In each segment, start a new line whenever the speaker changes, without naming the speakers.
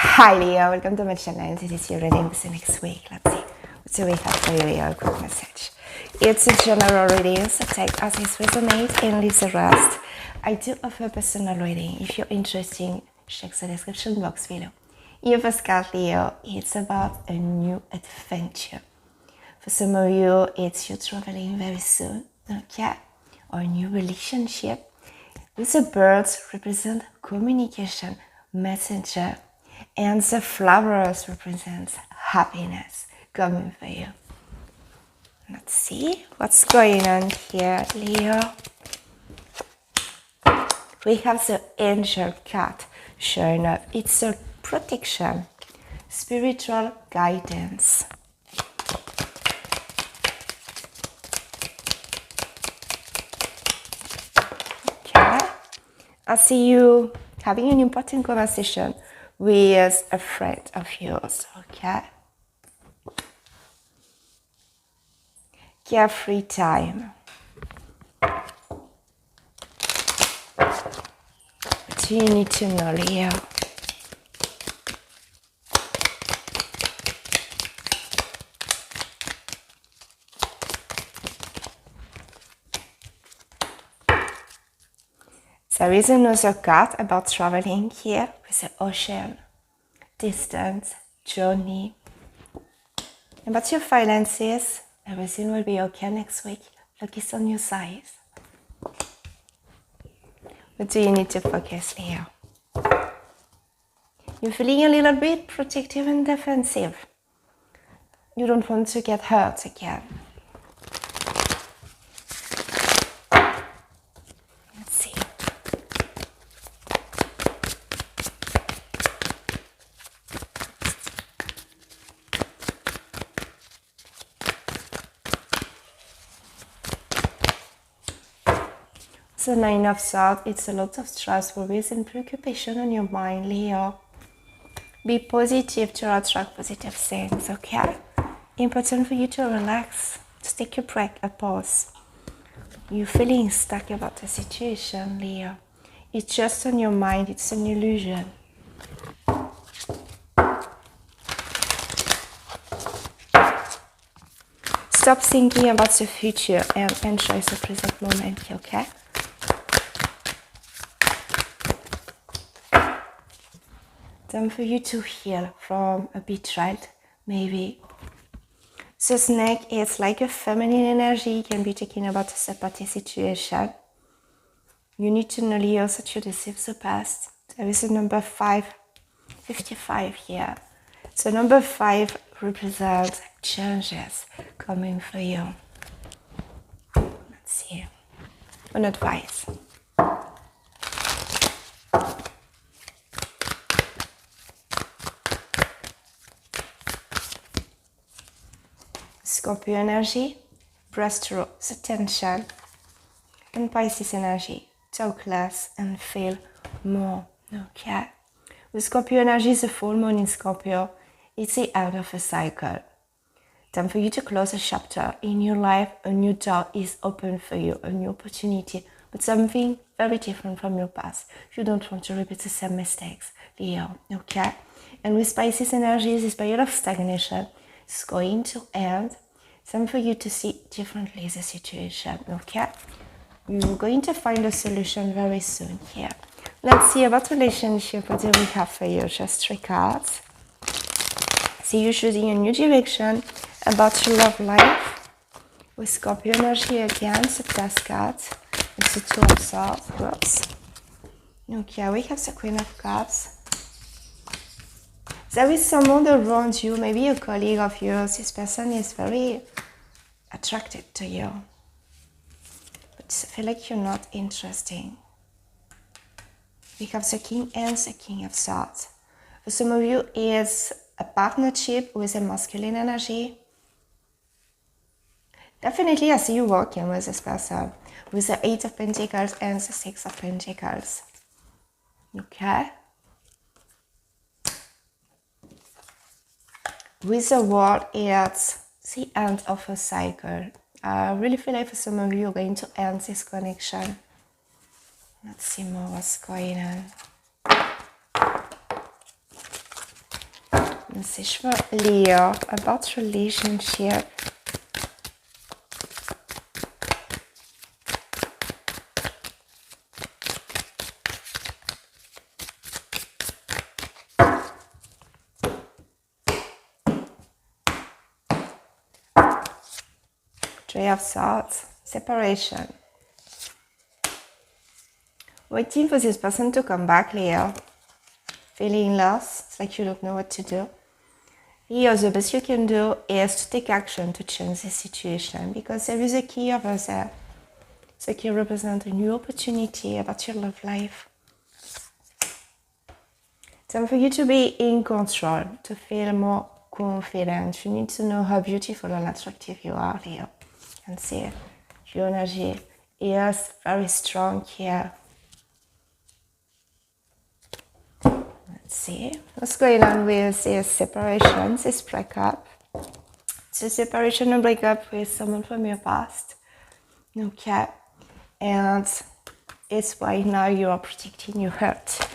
Hi Leo, welcome to my channel. This is your reading for the next week. Let's see what do we have for you, Leo. A quick message. It's a general reading, so take as it resonates and leave the rest. I do offer personal reading. If you're interested, check the description box below. Your first card, Leo, it's about a new adventure. For some of you, it's you traveling very soon, okay? Or a new relationship. With the birds represent communication, messenger, and the flowers represent happiness coming for you. Let's see what's going on here, Leo. We have the angel card showing up. It's a protection, spiritual guidance. Okay, I see you having an important conversation with a friend of yours, okay? Carefree time. What do you need to know, Leo? There is another card about traveling here with the ocean, distance, journey. About your finances, everything will be okay next week. Focus on your size. What do you need to focus, Leo? You're feeling a little bit protective and defensive. You don't want to get hurt again. Let's see. The Nine of Swords, it's a lot of stress, worries and preoccupation on your mind, Leo. Be positive to attract positive things, okay? Important for you to relax, to take a break, a pause. You're feeling stuck about the situation, Leo. It's just on your mind, it's an illusion. Stop thinking about the future and enjoy the present moment, okay? Time for you to heal from a betrayal, maybe. The snake is like a feminine energy. You can be talking about a separate situation. You need to know, Leo, that you deceive the past. There is a number 555 here. So number 5 represents changes coming for you. Let's see. An advice. Scorpio energy, breaststroke, the tension, and Pisces energy, talk less and feel more, okay? With Scorpio energy, the full moon in Scorpio, it's the end of a cycle. Time for you to close a chapter in your life. A new door is open for you, a new opportunity, but something very different from your past. You don't want to repeat the same mistakes, Leo, okay? And with Pisces energy, this period of stagnation is going to end. Time for you to see differently the situation, okay? You're going to find a solution very soon here. Let's see about relationship. What do we have for you? Just 3 cards. See you choosing a new direction about your love life. With Scorpio energy again, the Death card. It's the 2 of Swords. Whoops. Okay, we have the Queen of Cups. There is someone around you, maybe a colleague of yours. This person is very attracted to you, but I feel like you're not interesting. We have the King and the King of Swords. For some of you, it's a partnership with a masculine energy. Definitely, I see you working with this person, with the 8 of Pentacles and the 6 of Pentacles. Okay? With the World, it's the end of a cycle. I really feel like for some of you, you're going to end this connection. Let's see more what's going on. message for Leo about relationship. Three of Swords, separation. Waiting for this person to come back, Leo. Feeling lost, it's like you don't know what to do. Leo, the best you can do is to take action to change the situation, because there is a key over there. The key represents a new opportunity about your love life. Time for you to be in control, to feel more confident. You need to know how beautiful and attractive you are, Leo. And see your energy is very strong here. Let's see what's going on with this separation, this breakup. It's a separation and breakup with someone from your past. Okay, and it's why now you are protecting your heart.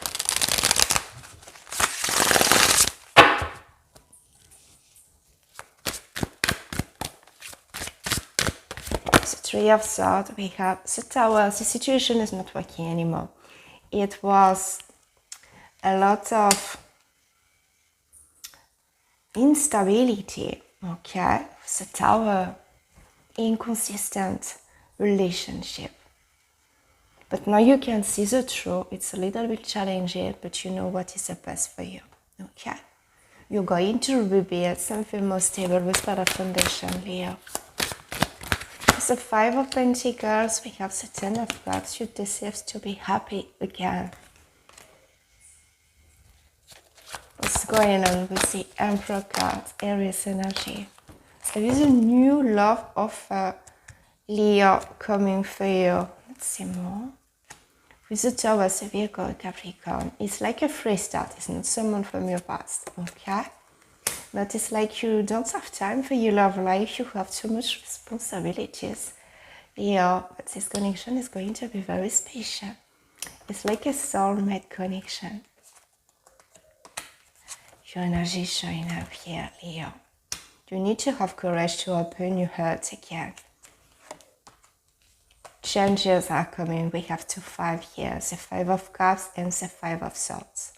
Three of Swords, we have the Tower. The situation is not working anymore. It was a lot of instability, okay? The Tower, inconsistent relationship. But now you can see the truth. It's a little bit challenging, but you know what is the best for you, okay? You're going to rebuild something more stable with better foundation, Leo. The Five of Pentacles, we have the Ten of Cups. You deserve to be happy again. What's going on with the Emperor card, Aries energy? There is a new love offer, Leo, coming for you. Let's see more. With the Taurus, Virgo, Capricorn, it's like a fresh start. It's not someone from your past, okay? But it's like you don't have time for your love life. You have too much responsibilities. Leo, but this connection is going to be very special. It's like a soulmate connection. Your energy is showing up here, Leo. You need to have courage to open your heart again. Changes are coming. We have 5 years, the Five of Cups and the Five of Swords.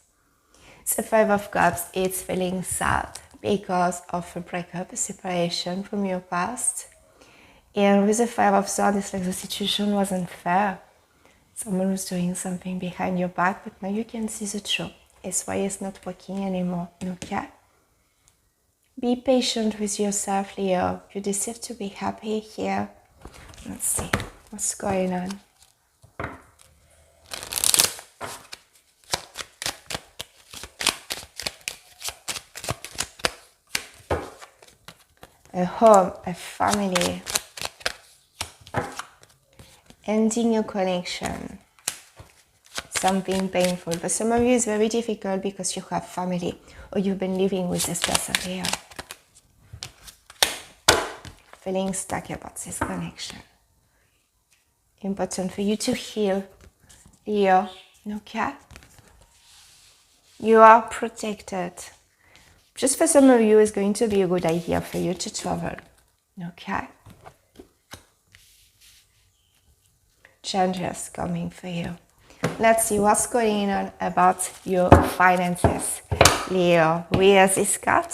The Five of Cups, it's feeling sad because of a breakup, a separation from your past. And with the Five of Swords, it's like the situation wasn't fair. Someone was doing something behind your back, but now you can see the truth. It's why it's not working anymore, okay? Be patient with yourself, Leo. You deserve to be happy here. Let's see what's going on. A home, a family, ending your connection, something painful. For some of you, it's very difficult because you have family or you've been living with this person here. Feeling stuck about this connection. Important for you to heal, Leo, okay? You are protected. Just for some of you, it's going to be a good idea for you to travel, okay? Changes coming for you. Let's see what's going on about your finances, Leo. With this card,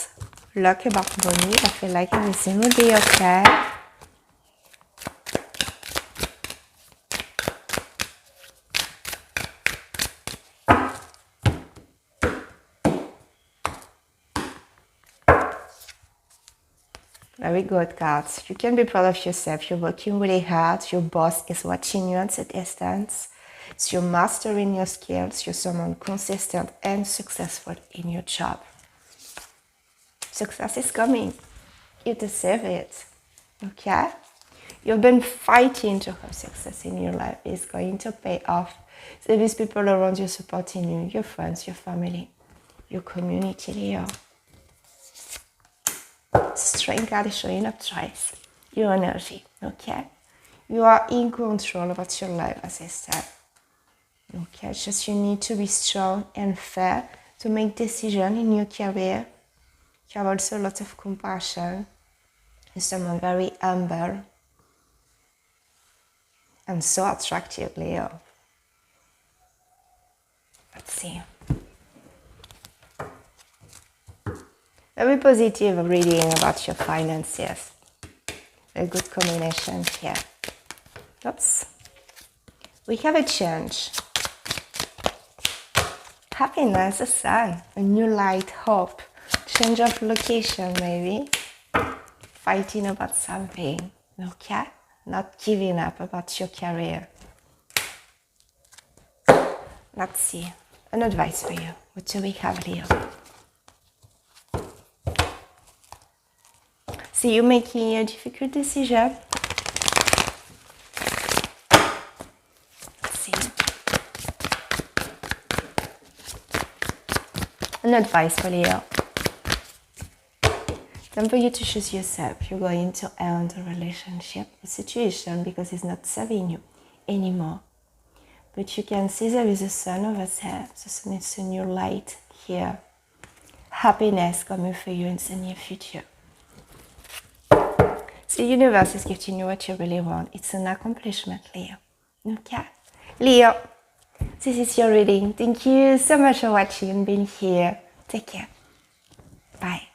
luck about money. I feel like everything will be okay. Very good cards. You can be proud of yourself. You're working really hard. Your boss is watching you at a distance. So you're mastering your skills. You're someone consistent and successful in your job. Success is coming. You deserve it. Okay? You've been fighting to have success in your life. It's going to pay off. There is people around you supporting you. Your friends, your family, your community, Leo. Strength card is showing up twice. Your energy, okay? You are in control about your life, as I said. Okay, just you need to be strong and fair to make decisions in your career. You have also a lot of compassion. You're someone very humble and so attractive, Leo. Let's see. Very positive reading about your finances. A good combination here. Oops. We have a change. Happiness, a sun, a new light, hope, change of location maybe. Fighting about something, okay? Not giving up about your career. Let's see. An advice for you. What do we have, Leo? See you making a difficult decision. Let's see. An advice for Leo. Time for you to choose yourself. You're going to end a relationship, a situation, because it's not serving you anymore. But you can see there is a sun over there. The sun is a new light here. Happiness coming for you in the near future. So the universe is giving you what you really want. It's an accomplishment, Leo. Okay? Leo, this is your reading. Thank you so much for watching and being here. Take care. Bye.